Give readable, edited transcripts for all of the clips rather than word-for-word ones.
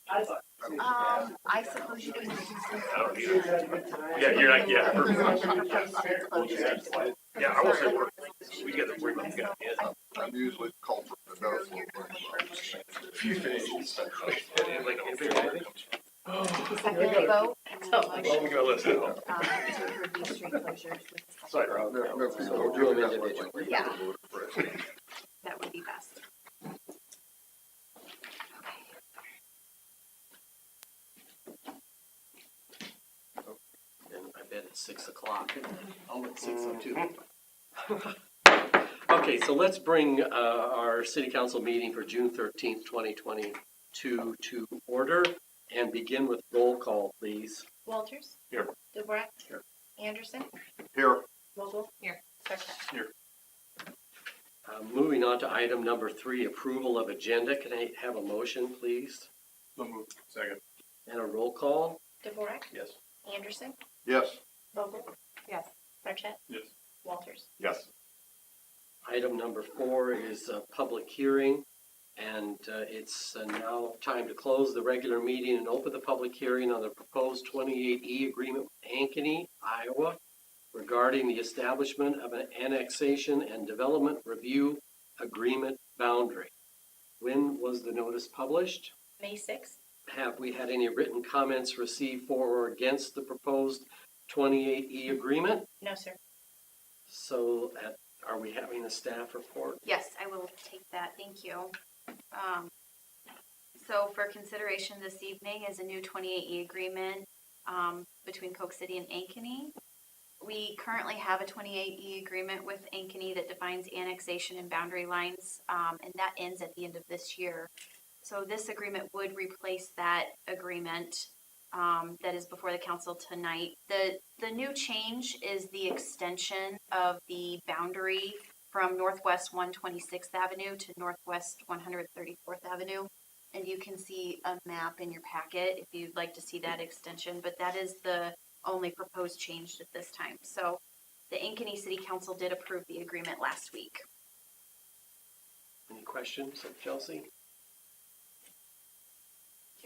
I suppose you can. I don't either. Yeah, you're like, yeah. Yeah, I will say we get the worry about the I'm usually called for the no. Second vote. Well, we got a list now. To approve these street closures with the Sorry, second Rob. vote. Yeah. That would be best. And I bet it's 6 o'clock. Oh, it's 6:02. Okay, so let's bring our city council meeting for June 13th, 2022 to order and begin with roll call, please. Walters. Here. DeBorak. Here. Anderson. Here. Vogel. Here. Sarchet. Moving on to item number 3, approval of agenda. Can I have a motion, please? So moved. Second. And a roll call? DeBorak. Yes. Anderson. Yes. Vogel. Yes. Sarchet. Yes. Walters. Yes. Item number 4 is a public hearing, and it's now time to close the regular meeting and open the public hearing on the proposed 28E agreement with Ankeny, Iowa, regarding the establishment of an annexation and development review agreement boundary. When was the notice published? May 6th. Have we had any written comments received for or against the proposed 28E agreement? No, sir. So are we having a staff report? Yes, I will take that. Thank you. So for consideration this evening is a new 28E agreement between Polk City and Ankeny. We currently have a 28E agreement with Ankeny that defines annexation and boundary lines, and that ends at the end of this year. So this agreement would replace that agreement that is before the council tonight. The new change is the extension of the boundary from Northwest 126th Avenue to Northwest 134th Avenue. And you can see a map in your packet if you'd like to see that extension, but that is the only proposed change at this time. So the Ankeny City Council did approve the agreement last week. Any questions of Chelsea?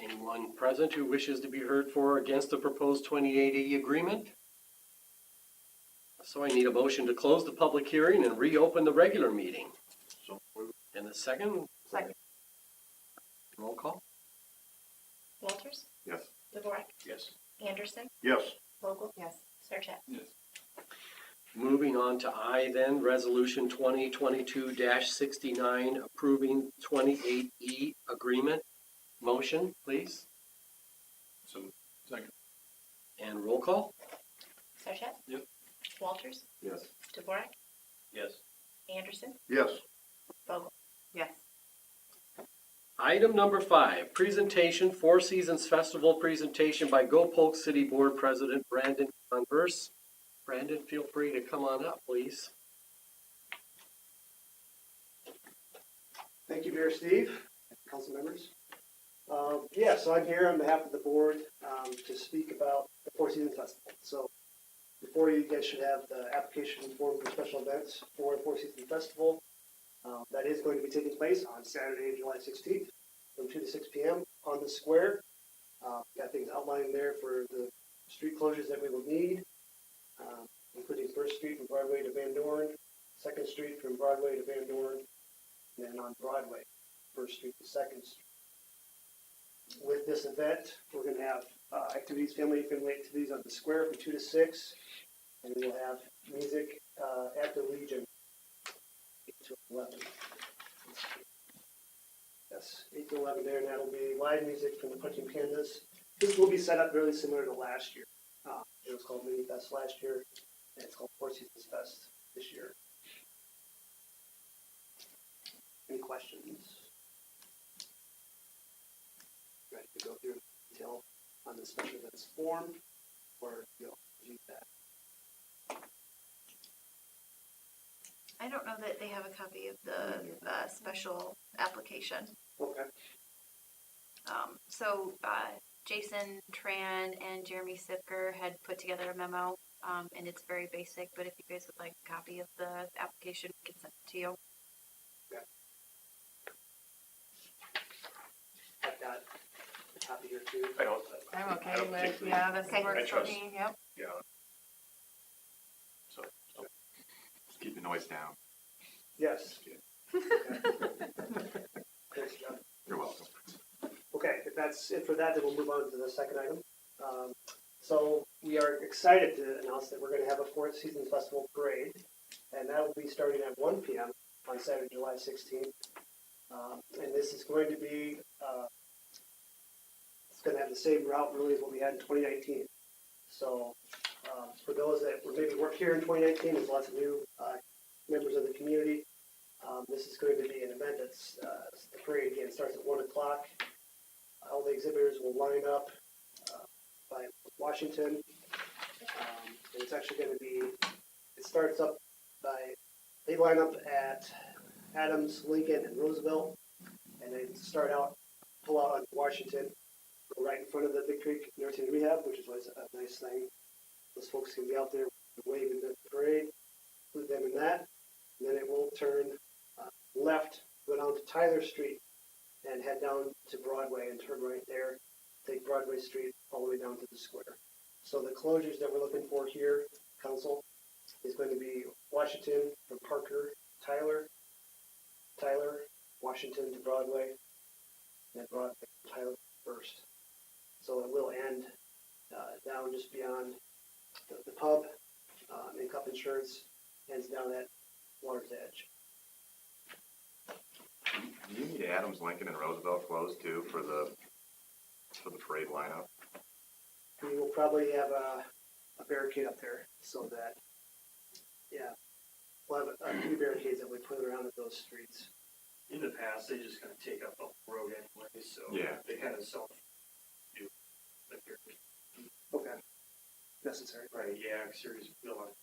Anyone present who wishes to be heard for or against the proposed 28E agreement? So I need a motion to close the public hearing and reopen the regular meeting. So moved. And a second? Second. Roll call? Walters. Yes. DeBorak. Yes. Anderson. Yes. Vogel. Yes. Sarchet. Yes. Moving on to I then, Resolution 2022-69, approving 28E agreement. Motion, please. So second. And roll call? Sarchet. Yep. Walters. Yes. DeBorak. Yes. Anderson. Yes. Vogel. Yes. Item number 5, presentation, Four Seasons Festival presentation by Go Polk City Board President Brandon Converse. Brandon, feel free to come on up, please. Thank you, Mayor Steve, council members. So I'm here on behalf of the board to speak about the Four Seasons Festival. So before you guys should have the application form for special events for the Four Seasons Festival. That is going to be taking place on Saturday, July 16th from 2 to 6 p.m. on the square. Got things outlined there for the street closures that we will need, including 1st Street from Broadway to Van Dorn, 2nd Street from Broadway to Van Dorn, and then on Broadway, 1st Street to 2nd Street. With this event, we're going to have activities, family activities on the square from 2 to 6, and we will have music at the Legion 8 to 11. Yes, 8 to 11 there, and that'll be live music from the Punching Pandas. This will be set up really similar to last year. It was called Mini Fest last year, and it's called Four Seasons Fest this year. Any questions? Ready to go through detail on the special events form, or you'll review that? I don't know that they have a copy of the special application. Okay. So Jason Tran and Jeremy Sipker had put together a memo, and it's very basic, but if you guys would like a copy of the application, we can send it to you. Okay. too. I don't. I'm I okay don't with, particularly- yeah, this Okay. works I for trust- me, yep. Yeah. So, Just keep the noise down. Yes. Thanks, John. You're welcome. Okay, if that's it for that, then we'll move on to the second item. So we are excited to announce that we're gonna have a Four Seasons Festival parade, and that will be starting at 1 PM on Saturday, July 16th. And this is going to be, it's gonna have the same route really as what we had in 2019. So, for those that were maybe weren't here in 2019, there's lots of new, members of the community. This is going to be an event that's, the parade again starts at 1 o'clock. All the exhibitors will line up, by Washington. And it's actually gonna be, it starts up by, they line up at Adams, Lincoln, and Roosevelt. And they start out, pull out on Washington, go right in front of the Big Creek Nursing Rehab, which is always a nice thing. Those folks can be out there waving the parade, include them in that. And then it will turn left, go down to Tyler Street and head down to Broadway and turn right there. Take Broadway Street all the way down to the square. So the closures that we're looking for here, council, is going to be Washington from Parker, Tyler, Washington to Broadway, and then Broadway, Tyler first. So it will end down just beyond the pub, and Cup Insurance, ends down at Water's Edge. Do you need Adams, Lincoln, and Roosevelt closed too for the parade lineup? We will probably have a barricade up there so that, yeah, we'll have a few barricades that we put around at those streets. in the past, they just kind of take up the road anyway, so. Yeah. They kind of do. Like you're, Okay. Necessary. right, yeah, serious, feel like.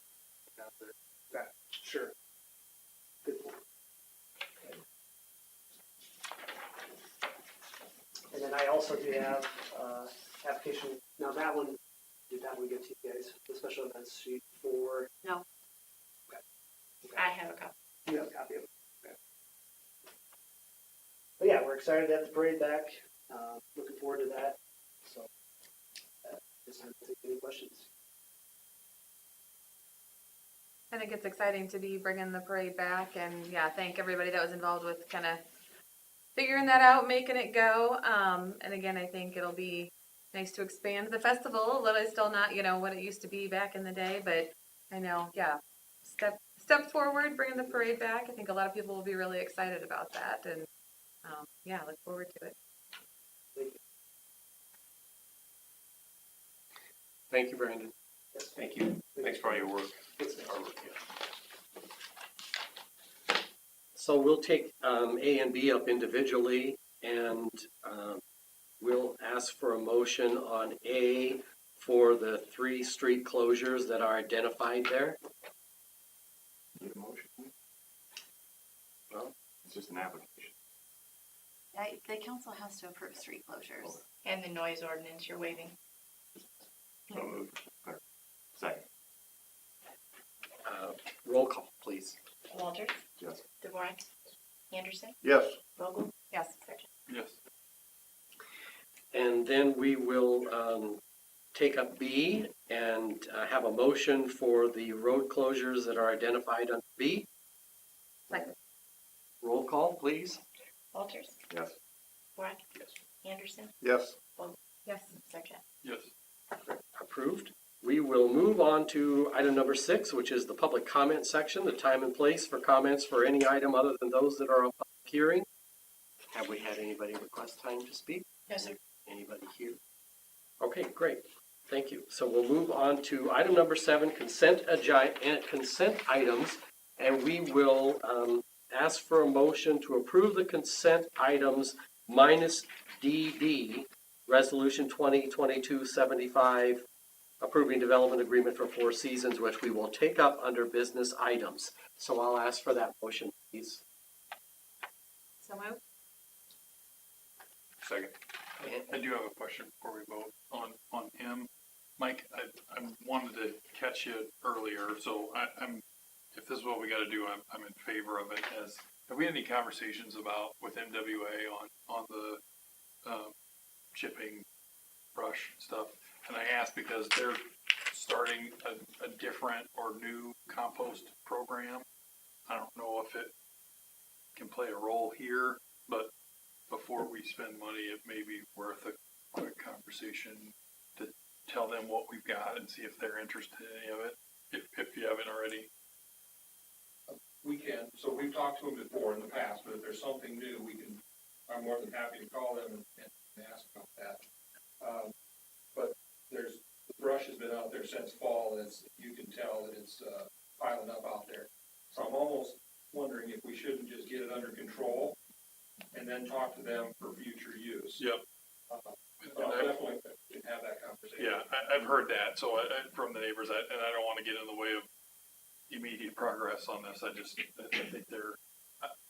Out there. Sure. Good point. And then I also do have, application, now that one, did that one get to you guys, the special events sheet for? No. I have a couple. You have a copy of it. Okay. But yeah, we're excited to have the parade back, looking forward to that, so, just have to take any questions. I think it's exciting to be bringing the parade back, and yeah, thank everybody that was involved with kind of figuring that out, making it go. And again, I think it'll be nice to expand the festival a little. It's still not, what it used to be back in the day, but I know, yeah, step forward, bringing the parade back. I think a lot of people will be really excited about that, and yeah, look forward to it. Thank you, Brandon. Thank you. Thanks for all your work. Our work, yeah. So we'll take A and B up individually, and we'll ask for a motion on A for the 3 street closures that are identified there. Need a motion? Well, It's just an application. The council has to approve street closures. And the noise ordinance you're waiving. So moved. Or second. Roll call, please. Walters, Yes. Dvorak, Anderson, Yes. Vogel, Yes. Sargent. Yes. And then we will take up B and have a motion for the road closures that are identified under B. Second. Roll call, please. Walters, Yes. Dvorak, Yes. Anderson, Yes. Yes. Sargent. Yes. Approved. We will move on to item number 6, which is the public comment section, the time and place for comments for any item other than those that are on public hearing. Have we had anybody request time to speak? No, sir. Anybody here? Okay, great. Thank you. So we'll move on to item number 7, consent items, and we will ask for a motion to approve the consent items minus DD, Resolution 2022-75, approving development agreement for Four Seasons, which we will take up under business items. So I'll ask for that motion, please. So moved. Second. I do have a question before we vote on him. Mike, I wanted to catch you earlier, so I'm, if this is what we gotta do, I'm in favor of it. Have we had any conversations about, with MWA on the, shipping brush stuff. And I asked because they're starting a different or new compost program. I don't know if it can play a role here, but before we spend money, it may be worth a quick conversation to tell them what we've got and see if they're interested in any of it, if you haven't already. We can, so we've talked to them before in the past, but if there's something new, I'm more than happy to call them and ask about that. But the brush has been out there since fall, and you can tell that it's piling up out there. So I'm almost wondering if we shouldn't just get it under control and then talk to them for future use. Yep. I'll definitely have that conversation. Yeah, I've heard that, so from the neighbors, and I don't want to get in the way of immediate progress on this. I think they're,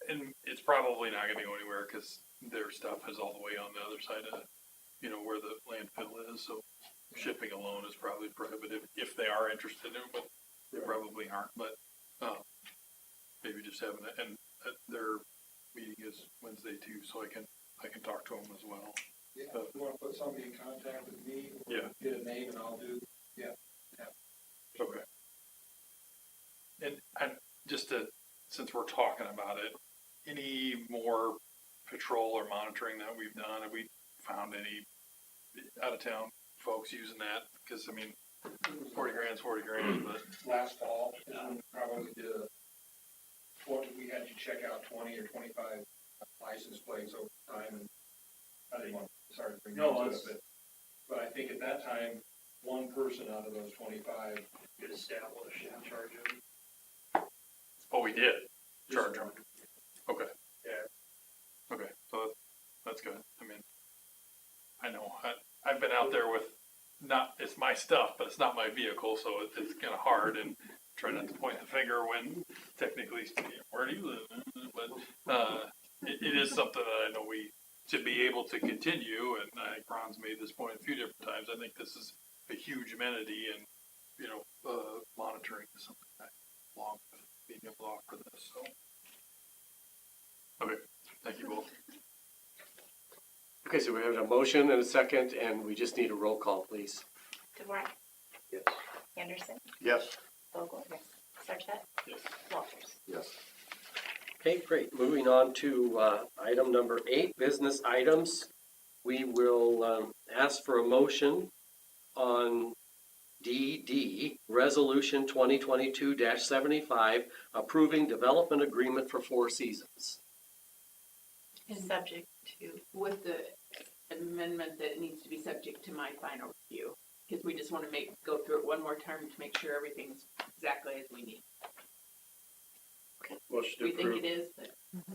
and it's probably not going to go anywhere because their stuff is all the way on the other side of, where the landfill is. So shipping alone is probably prohibitive if they are interested in it, but they probably aren't. But maybe just having it, and their meeting is Wednesday too, so I can talk to them as well. Yeah, if you want to put somebody in contact with me, or Yeah. get a name and I'll do, Okay. And just since we're talking about it, any more patrol or monitoring that we've done? Have we found any out of town folks using that? Because 40 grand's 40 grand, but last fall, probably did we had you check out 20 or 25 license plates over time, and I didn't want to start bringing into it, but I think at that time, one person out of those 25 could establish and charge them. oh, we did charge them. Okay. Yeah. Okay, so that's good. I know I've been out there with it's my stuff, but it's not my vehicle, so it's kind of hard and try not to point the finger when technically, where do you live? But it is something that I know we should be able to continue, and I think Ron's made this point a few different times. I think this is a huge amenity, and monitoring is something that along with being able to offer this. So, okay, thank you both. Okay, so we have a motion and a second, and we just need a roll call, please. DeVore, Yes. Anderson, Yes. Vogel, Sarchet, Yes. Walters. Yes. Okay, great. Moving on to item number 8, business items. We will ask for a motion on DD, Resolution 2022-75, approving development agreement for Four Seasons. Subject to, With the amendment that it needs to be subject to my final review, because we just want to go through it one more time to make sure everything's exactly as we need. Motion to We think approve, it is, but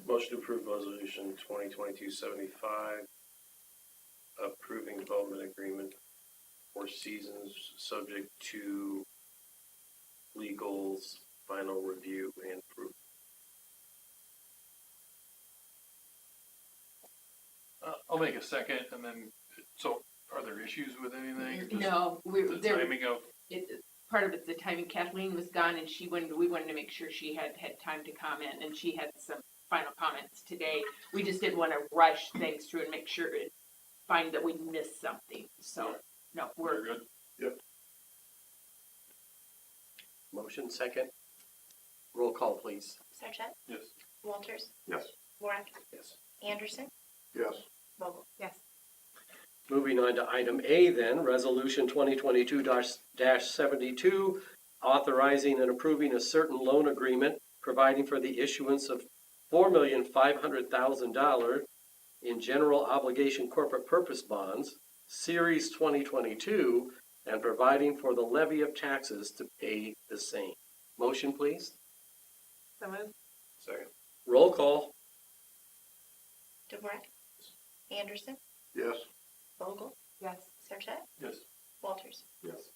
motion to approve resolution 2022-75, approving development agreement for seasons subject to legal's final review and approval. I'll make a second, and then, so are there issues with anything? Just no, the timing of, part of it's the timing. Kathleen was gone, and we wanted to make sure she had time to comment, and she had some final comments today. We just didn't want to rush things through and make sure find that we missed something. So no, we're we're good. Motion second. Roll call, please. Sarchet, Yes. Walters, Yes. DeVore, Yes. Anderson, Yes. Vogel. Yes. Moving on to item A then, Resolution 2022-72, authorizing and approving a certain loan agreement providing for the issuance of $4,500,000 in general obligation corporate purpose bonds, Series 2022, and providing for the levy of taxes to pay the same. Motion, please. So moved. Second. Roll call. DeVore, Anderson, Yes. Vogel, Yes. Sarchet, Yes. Walters. Yes.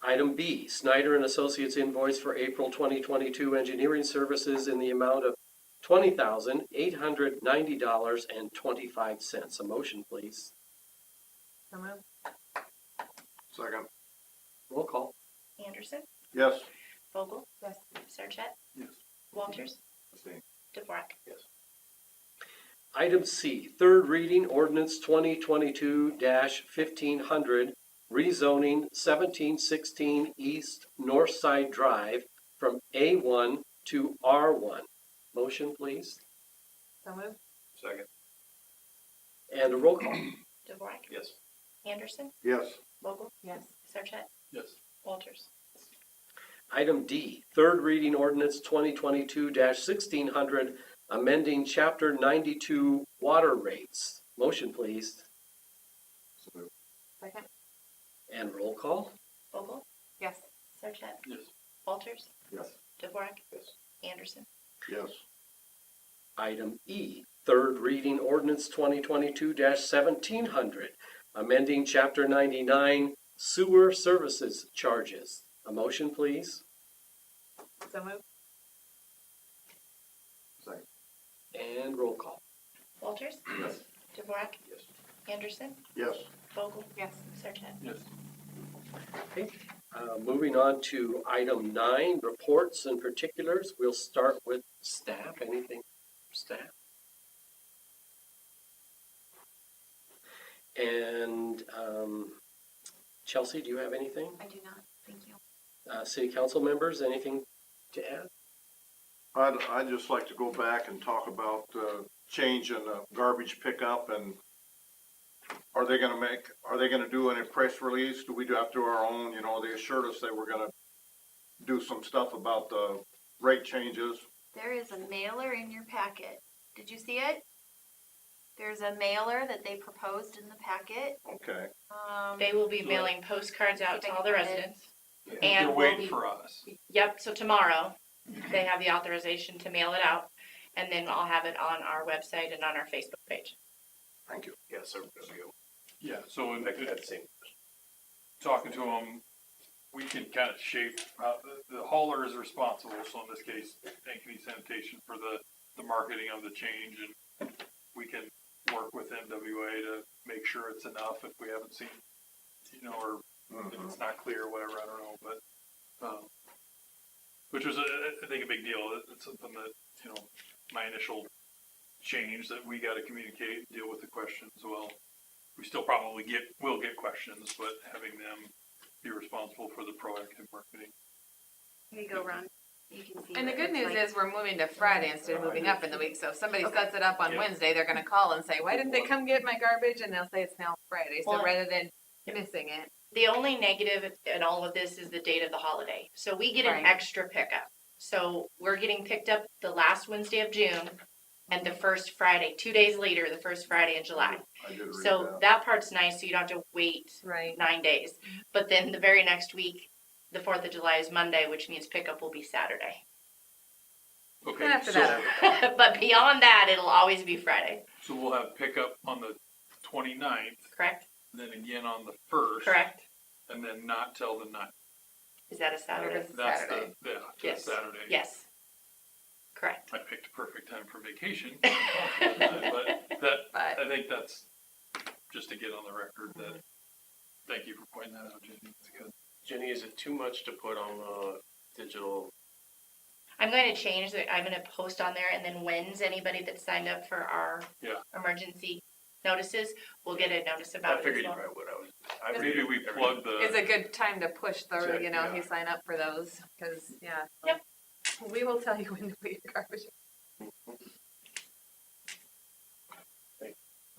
Item B, Snyder and Associates invoice for April 2022 engineering services in the amount of $20,890.25. A motion, please. So moved. Second. Roll call. Anderson, Yes. Vogel, Yes. Sarchet, Yes. Walters, Abstain. DeVore. Item C, third reading ordinance 2022-1500, rezoning 1716 East North Side Drive from A1 to R1. Motion, please, So moved. Second. and a roll call. Dvorak, Yes. Anderson, Yes. Vogel, Yes. Sarchet, Yes. Walters. Item D, third reading ordinance 2022-1600, amending Chapter 92 water rates. Motion, please, Second. and roll call. Vogel, Yes. Sarchet, Yes. Walters, Yes. Dvorak, Yes. Anderson. Yes. Item E, third reading ordinance 2022-1700, amending Chapter 99 sewer services charges. A motion, please, So moved. Second. and roll call. Walters, Yes. Dvorak, Yes. Anderson, Yes. Vogel, Yes. Sarchet. Yes. Moving on to item 9, reports and particulars. We'll start with staff. Anything from staff? And Chelsea, do you have anything? I do not, thank you. City council members, anything to add? I'd just like to go back and talk about change in the garbage pickup, and are they gonna do any press release? Do we have to do our own? You know, they assured us they were gonna do some stuff about the rate changes. There is a mailer in your packet. Did you see it? There's a mailer that they proposed in the packet. Okay. They will be mailing postcards out to all the residents. And They're we'll waiting be- for us. Yep, so tomorrow, they have the authorization to mail it out, and then I'll have it on our website and on our Facebook page. Thank you. Yes, sir. Yeah, so in That same. talking to them, we can kind of shape, the hauler is responsible, so in this case, Ankeny Sanitation for the marketing of the change, and we can work with NWA to make sure it's enough if we haven't seen, you know, or if it's not clear or whatever, I don't know, but, which was, I think, a big deal. It's something that, you know, my initial change that we gotta communicate, deal with the questions well. We still probably will get questions, but having them be responsible for the proactive marketing. Here you go, Ron. You can see. And the what good it news looks like. is we're moving to Friday instead of moving up in the week. So if somebody sets it up on Yeah. Wednesday, they're gonna call and say, why didn't they come get my garbage? And they'll say it's now Friday. So Well, rather than missing it. The only negative in all of this is the date of the holiday. So we get an Right. extra pickup. So we're getting picked up the last Wednesday of June and the first Friday, 2 days later, the first Friday in July. I did read So that. that part's nice, so you don't have to wait Right. 9 days. But then the very next week, the 4th of July is Monday, which means pickup will be Saturday. Okay, And after so, that, But beyond that, it'll always be Friday, so we'll have pickup on the 29th, correct? then again on the 1st. Correct? And then not till the 9th. Is that a Saturday? It's That's Saturday. the Yes. Saturday. Yes. Correct. I picked a perfect time for vacation, but that, But I think that's just to get on the record that, thank you for pointing that out, Jenny, that's good. Jenny, is it too much to put on the digital? I'm going to change that. I'm going to post on there, and then when's anybody that signed up for our Yeah. emergency notices will get a notice about I it. figured as you well. probably would. I read Maybe it we every plug day. it's the, a good time to push the, Check, you know, yeah. if you sign up for those. Cause yeah. Yep. We will tell you when to put your garbage.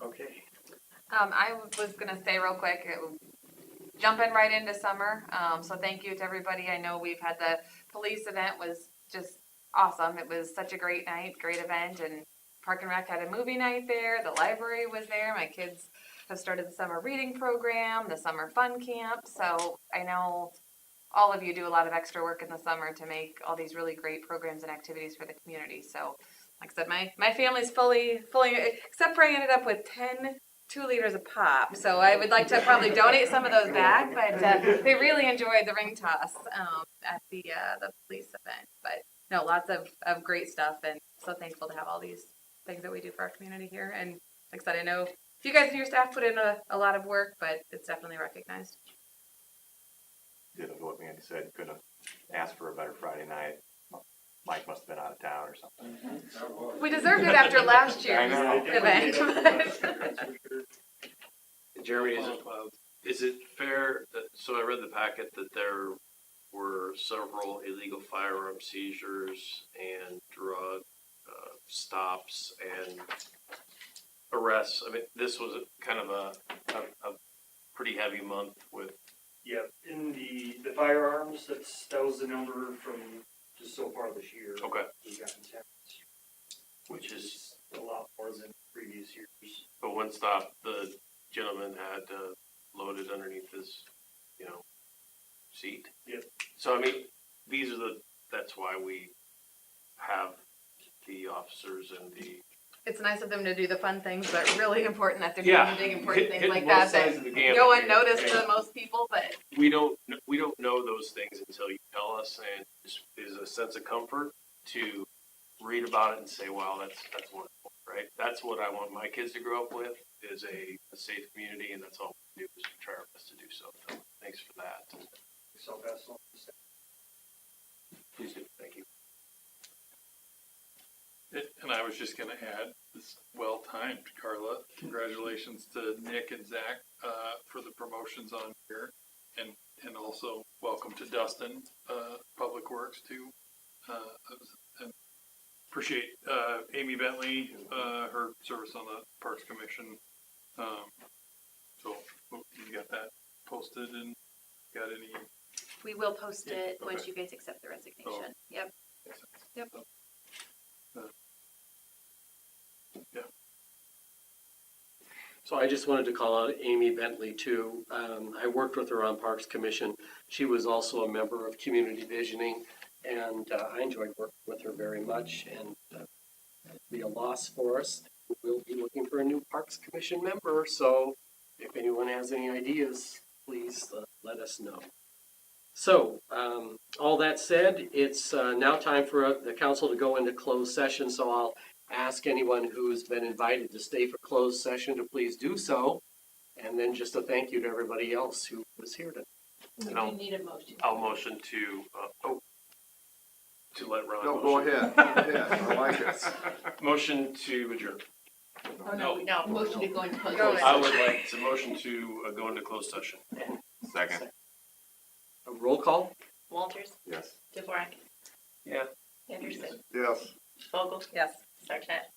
Okay. I was gonna say real quick, jumping right into summer. So thank you to everybody. I know we've had the police event was just awesome. It was such a great night, great event, and Park and Rec had a movie night there. The library was there. My kids have started the summer reading program, the summer fun camp. So I know all of you do a lot of extra work in the summer to make all these really great programs and activities for the community. So like I said, my family's fully, except for I ended up with 10 2 liters of pop. So I would like to probably donate some of those back, but they really enjoyed the ring toss at the police event. But no, lots of great stuff, and so thankful to have all these things that we do for our community here. And like I said, I know you guys and your staff put in a lot of work, but it's definitely recognized. Did what Mandy said, couldn't have asked for a better Friday night. Mike must have been out of town or something. We deserved it after last year's know. event. Jeremy, is it fair that, so I read the packet that there were several illegal firearm seizures and drug stops and arrests. I mean, this was kind of a pretty heavy month with, Yeah, in the firearms, that was the number from just so far this year. okay, We've gotten 10, which is, a lot more than previous years. but one stop, the gentleman had loaded underneath his, seat. Yep. So, I mean, that's why we have the officers and the. It's nice of them to do the fun things, but really important that they're Yeah, doing the big important things hitting like both that sides of the gambit go here. unnoticed Yeah. to most people, but We don't know those things until you tell us, and is a sense of comfort to read about it and say, wow, that's wonderful, right? That's what I want my kids to grow up with, is a safe community, and that's all we do, is we try our best to do so. So thanks for that. So that's all. Please do, thank you. And I was just gonna add, it's well timed, Carla. Congratulations to Nick and Zach, for the promotions on here. And also welcome to Dustin, Public Works too. And appreciate, Amy Bentley, her service on the Parks Commission. So you got that posted and got any? We will post it once okay. you guys accept the resignation. Yep. Yep. Yeah. So I just wanted to call out Amy Bentley too. I worked with her on Parks Commission. She was also a member of Community Visioning, and I enjoyed working with her very much, and it'll be a loss for us. We'll be looking for a new Parks Commission member, so if anyone has any ideas, please let us know. So, all that said, it's now time for the council to go into closed session, so I'll ask anyone who's been invited to stay for closed session to please do so. And then just a thank you to everybody else who was here today. And You need a motion. I'll motion to let Ron. No, go ahead, go ahead, I like it. Motion to adjourn. Oh, no, No. motion to go into closed Go session. I would like to motion to go into closed session. Second, A roll call? Walters, yes. Dvorak, Yeah. Anderson, Yes. Vogel, yes. Sarchet.